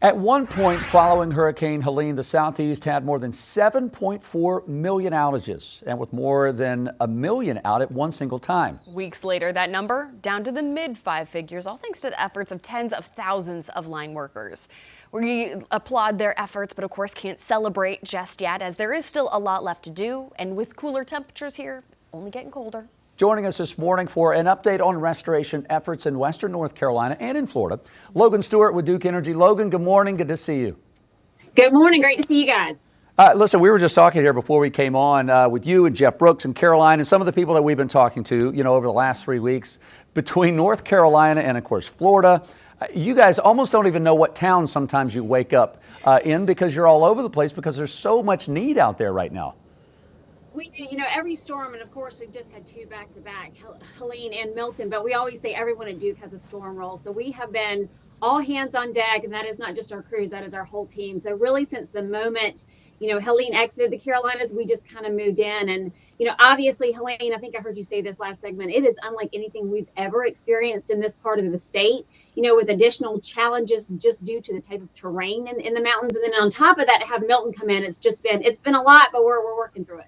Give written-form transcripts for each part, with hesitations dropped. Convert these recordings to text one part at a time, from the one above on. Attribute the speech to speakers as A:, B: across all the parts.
A: At one point following Hurricane Helene, the Southeast had more than 7.4 million outages, and with more than a million out at one single time.
B: Weeks later, that number down to the mid five figures, all thanks to the efforts of tens of thousands of line workers. We applaud their efforts, but of course can't celebrate just yet, as there is still a lot left to do, and with cooler temperatures here, only getting colder.
A: Joining us this morning for an update on restoration efforts in western North Carolina and in Florida, Logan Stewart with Duke Energy. Logan, good morning. Good to see you.
C: Good morning. Great to see you guys.
A: Listen, we were just talking here before we came on with you and Jeff Brooks and Caroline and some of the people that we've been talking to, over the last 3 weeks between North Carolina and, of course, Florida. You guys almost don't even know what town sometimes you wake up in because you're all over the place because there's so much need out there right now.
C: We do, every storm, and of course we've just had two back-to-back, Helene and Milton, but we always say everyone at Duke has a storm roll. So we have been all hands on deck, and that is not just our crews, that is our whole team. So really since the moment, Helene exited the Carolinas, we just kind of moved in. And, obviously, Helene, I think I heard you say this last segment, it is unlike anything we've ever experienced in this part of the state, with additional challenges just due to the type of terrain in the mountains. And then on top of that, to have Milton come in, it's been a lot, but we're working through it.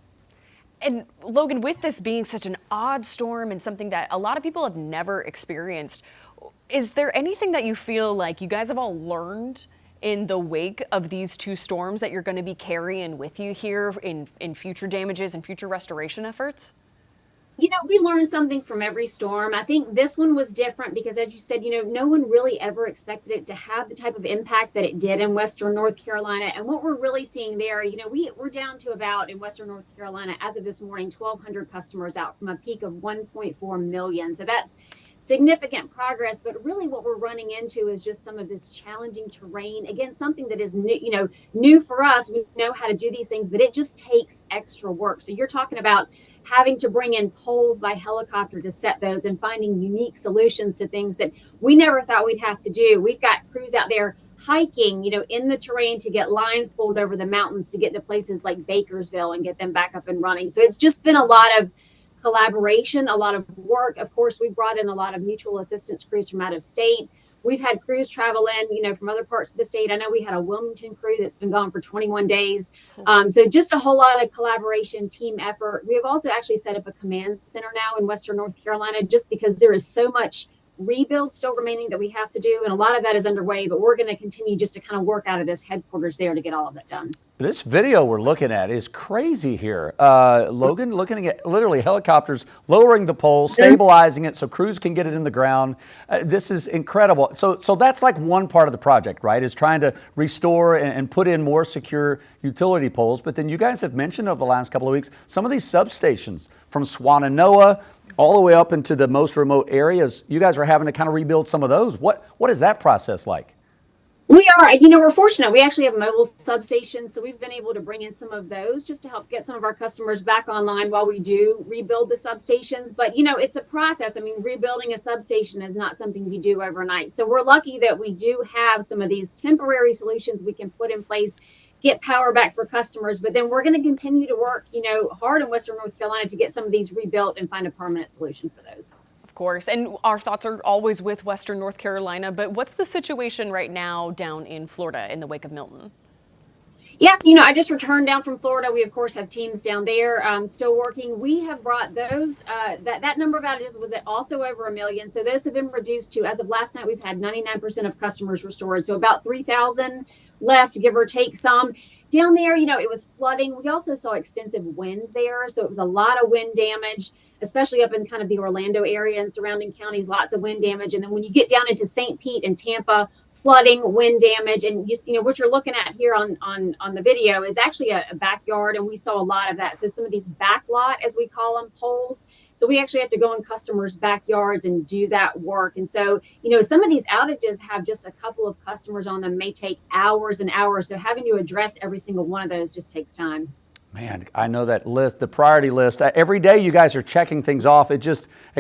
B: And Logan, with this being such an odd storm and something that a lot of people have never experienced, is there anything that you feel like you guys have all learned in the wake of these two storms that you're going to be carrying with you here in future damages and future restoration efforts?
C: We learned something from every storm. I think this one was different because, as you said, no one really ever expected it to have the type of impact that it did in western North Carolina. And what we're really seeing there, we're down to about, in western North Carolina, as of this morning, 1,200 customers out from a peak of 1.4 million. So that's significant progress, but really what we're running into is just some of this challenging terrain. Again, something that is new for us. We know how to do these things, but it just takes extra work. So you're talking about having to bring in poles by helicopter to set those and finding unique solutions to things that we never thought we'd have to do. We've got crews out there hiking, in the terrain to get lines pulled over the mountains to get to places like Bakersville and get them back up and running. So it's just been a lot of collaboration, a lot of work. Of course, we brought in a lot of mutual assistance crews from out of state. We've had crews travel in, from other parts of the state. I know we had a Wilmington crew that's been gone for 21 days. So just a whole lot of collaboration, team effort. We have also actually set up a command center now in western North Carolina, just because there is so much rebuild still remaining that we have to do. And a lot of that is underway, but we're going to continue just to kind of work out of this headquarters there to get all of that done.
A: This video we're looking at is crazy here. Logan, looking at literally helicopters lowering the pole, stabilizing it so crews can get it in the ground. This is incredible. So that's like one part of the project, right, is trying to restore and put in more secure utility poles. But then you guys have mentioned over the last couple of weeks some of these substations from Swannanoa all the way up into the most remote areas. You guys are having to kind of rebuild some of those. What is that process like?
C: We are, we're fortunate. We actually have mobile substations, so we've been able to bring in some of those just to help get some of our customers back online while we do rebuild the substations. But, it's a process. Rebuilding a substation is not something you do overnight. So we're lucky that we do have some of these temporary solutions we can put in place, get power back for customers. But then we're going to continue to work, hard in western North Carolina to get some of these rebuilt and find a permanent solution for those.
B: Of course, and our thoughts are always with western North Carolina, but what's the situation right now down in Florida in the wake of Milton?
C: Yes, I just returned down from Florida. We, of course, have teams down there still working. We have brought those, that number of outages was at also over 1 million. So those have been reduced to, as of last night, we've had 99% of customers restored. So about 3,000 left, give or take some. Down there, it was flooding. We also saw extensive wind there. So it was a lot of wind damage, especially up in kind of the Orlando area and surrounding counties, lots of wind damage. And then when you get down into St. Pete and Tampa, flooding, wind damage, and what you're looking at here on the video is actually a backyard, and we saw a lot of that. So some of these back lot, as we call them, poles. So we actually have to go in customers' backyards and do that work. And so, some of these outages have just a couple of customers on them, may take hours and hours. So having to address every single one of those just takes time.
A: Man, I know that list, the priority list. Every day you guys are checking things off. It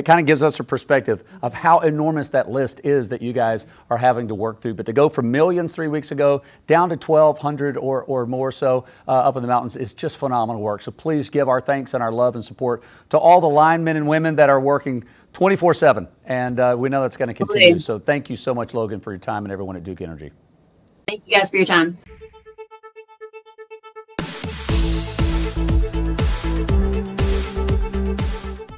A: kind of gives us a perspective of how enormous that list is that you guys are having to work through. But to go from millions 3 weeks ago down to 1,200 or more so up in the mountains is just phenomenal work. So please give our thanks and our love and support to all the linemen and women that are working 24/7. And we know that's going to continue. So thank you so much, Logan, for your time, and everyone at Duke Energy.
C: Thank you guys for your time.